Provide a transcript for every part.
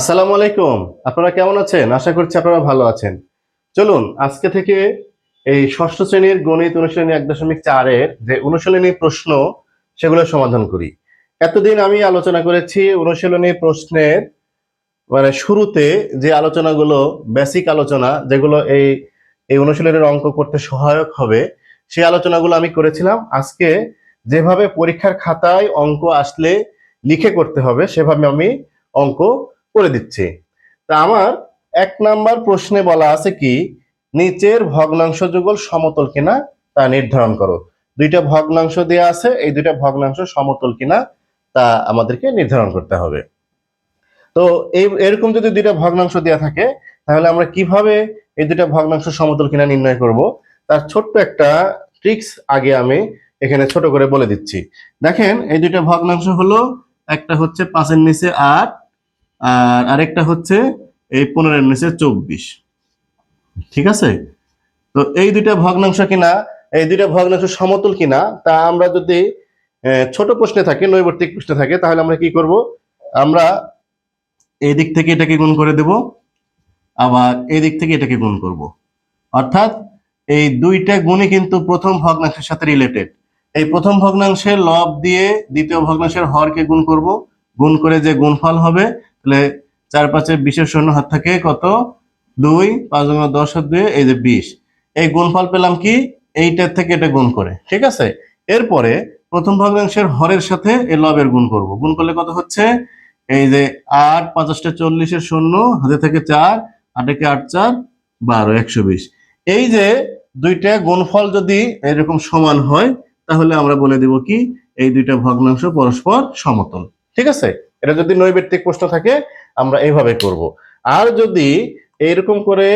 আসসালামু আলাইকুম। আপনারা কেমন আছেন? আশা করছি আপনারা ভালো আছেন। চলুন আজকে থেকে এই ষষ্ঠ শ্রেণীর গণিত অনুশীলনী 1.4 এর যে অনুশীলনী প্রশ্ন সেগুলো সমাধান করি। এতদিন আমি আলোচনা করেছি অনুশীলনী প্রশ্নের শুরুতে যে আলোচনাগুলো বেসিক আলোচনা যেগুলো এই অনুশীলনের অঙ্ক করতে সহায়ক হবে সেই আলোচনাগুলো আমি করেছিলাম। আজকে যেভাবে পরীক্ষার খাতায় অঙ্ক আসলে লিখে করতে হবে সেভাবে আমি অঙ্ক করে দিচ্ছি। তা আমার 1 নাম্বার প্রশ্নে বলা আছে কি, নিচের ভগ্নাংশ যুগল সমতল কিনা তা নির্ধারণ করো। দুইটা ভগ্নাংশ দেয়া আছে, এই দুইটা ভগ্নাংশ সমতল কিনা তা আমাদেরকে নির্ধারণ করতে হবে। তো এরকম যদি দুইটা ভগ্নাংশ দেয়া থাকে তাহলে আমরা কিভাবে এই দুইটা ভগ্নাংশ সমতল কিনা নির্ণয় করব তার ছোট্ট একটা ট্রিক্স আগে আমি এখানে ছোট করে বলে দিচ্ছি। দেখেন এই দুইটা ভগ্নাংশ হলো, একটা হচ্ছে 5 এর নিচে 8 আর আরেকটা হচ্ছে এই 15 এর নিচে 24। ঠিক আছে? তো এই দুইটা ভগ্নাংশ কিনা, এই দুইটা ভগ্নাংশ সমতল কিনা তা আমরা যদি ছোট প্রশ্নে থাকে, নৈর্ব্যক্তিক প্রশ্নে থাকে, তাহলে আমরা কি করব, আমরা এই দিক থেকে এটাকে গুণ করে দেব, আবার এই দিক থেকে এটাকে গুণ করব। অর্থাৎ এই দুইটা গুণই কিন্তু প্রথম ভগ্নাংশের সাথে রিলেটেড। এই প্রথম ভগ্নাংশের লব দিয়ে দ্বিতীয় ভগ্নাংশের হরকে গুণ করব, গুণ করে যে গুণফল হবে, তাহলে 4 5 20 শূন্য হাত থাকে কত, 2, 5 10 আর 2 এই যে 20। এই গুণফল পেলাম কি, এইটার থেকে এটা গুণ করে। ঠিক আছে? এরপরে প্রথম ভগ্নাংশের হরের সাথে এই লবের গুণ করব, গুণ করলে কত হচ্ছে, এই যে 8 5 40 এর শূন্য হাতে থেকে 4, 8 কে 8 4 12 120। এই যে দুইটা গুণফল যদি এরকম সমান হয় তাহলে আমরা বলে দেব কি, এই দুইটা ভগ্নাংশ পরস্পর সমতল। ঠিক আছে? এটা যদি নৈর্ব্যক্তিক প্রশ্ন থাকে আমরা এইভাবে করব। আর যদি এইরকম করে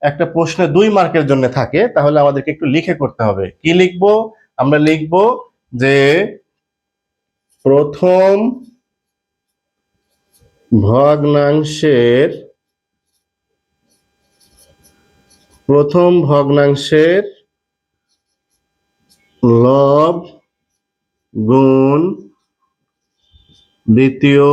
একটা প্রশ্নে 2 মার্কের জন্য থাকে তাহলে আমাদেরকে একটু লিখে করতে হবে। কি লিখব? আমরা লিখব যে প্রথম ভগ্নাংশের লব গুণ দ্বিতীয়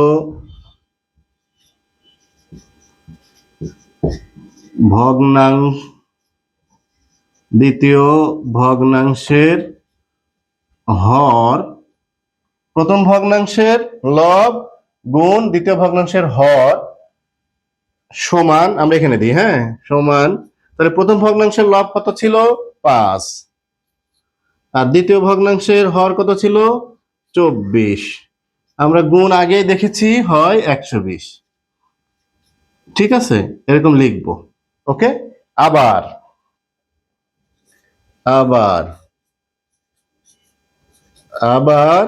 ভগ্নাংশের হর, প্রথম ভগ্নাংশের লব গুণ দ্বিতীয় ভগ্নাংশের হর সমান, আমরা এখানে দিই, হ্যাঁ, সমান। তাহলে প্রথম ভগ্নাংশের লব কত ছিল, 5, আর দ্বিতীয় ভগ্নাংশের হর কত ছিল, 24। আমরা গুণ আগেই দেখেছি হয় 120। ঠিক আছে? এরকম লিখবো। ওকে? আবার আবার আবার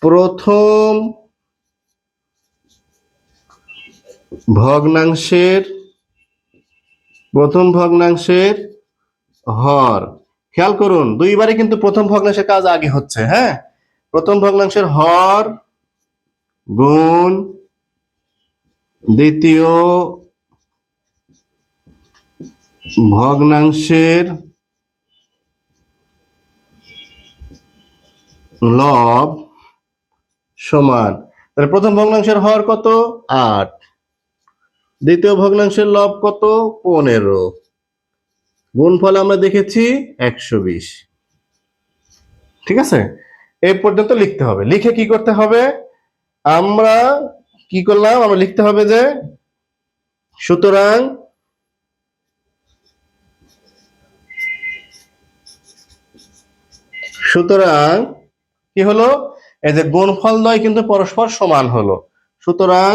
প্রথম ভগ্নাংশের হর, খেয়াল করুন দুইবারে কিন্তু প্রথম ভগ্নাংশের কাজ আগে হচ্ছে। হ্যাঁ, প্রথম ভগ্নাংশের হর গুণ দ্বিতীয় ভগ্নাংশের লব সমান, তাহলে প্রথম ভগ্নাংশের হর কত, 8, দ্বিতীয় ভগ্নাংশের লব কত, 15, গুণফল আমরা দেখেছি 120। ঠিক আছে? এই পর্যন্ত লিখতে হবে। লিখে কি করতে হবে, আমরা কি করলাম, আমরা লিখতে হবে যে সুতরাং কি হলো, এই যে গুণফল দ্বয় কিন্তু পরস্পর সমান হলো। সুতরাং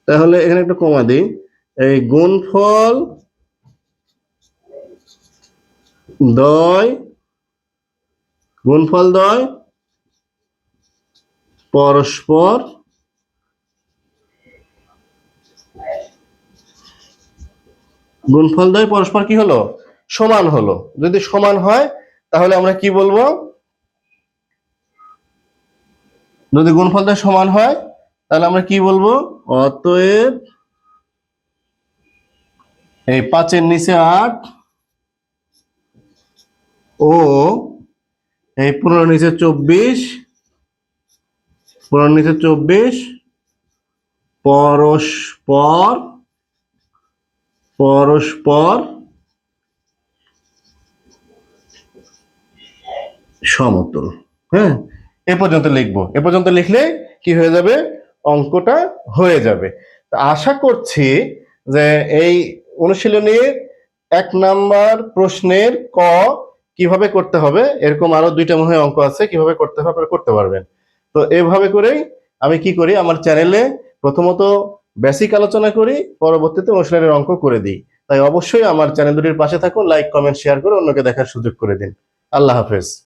তাহলে এখানে একটা কমা দিই, এই গুণফল দ্বয় পরস্পর কি হলো, সমান হলো। যদি সমান হয় তাহলে আমরা কি বলবো, যদি গুণফলটা সমান হয় তাহলে আমরা কি বলবো, অতএব এই 5 এর নিচে 8 ও এই 15 নিচে 24 পরস্পর পরস্পর সমতুল। হ্যাঁ, এ পর্যন্ত লিখবো। এ পর্যন্ত লিখলে কি হয়ে যাবে, অঙ্কটা হয়ে যাবে। তো আশা করছি যে এই অনুশীলনীর 1 নাম্বার প্রশ্নের ক কিভাবে করতে হবে, এরকম আরো 2টা মনে হয় অঙ্ক আছে, কিভাবে করতে হবে আপনারা করতে পারবেন। তো এভাবে করেই আমি কি করি, আমার চ্যানেলে প্রথমত বেসিক আলোচনা করি, পরবর্তীতে অনুশীলনের অঙ্ক করে দিই। তাই অবশ্যই আমার চ্যানেল দুটির পাশে থাকুন, লাইক কমেন্ট শেয়ার করে অন্যকে দেখার সুযোগ করে দিন। আল্লাহ হাফেজ।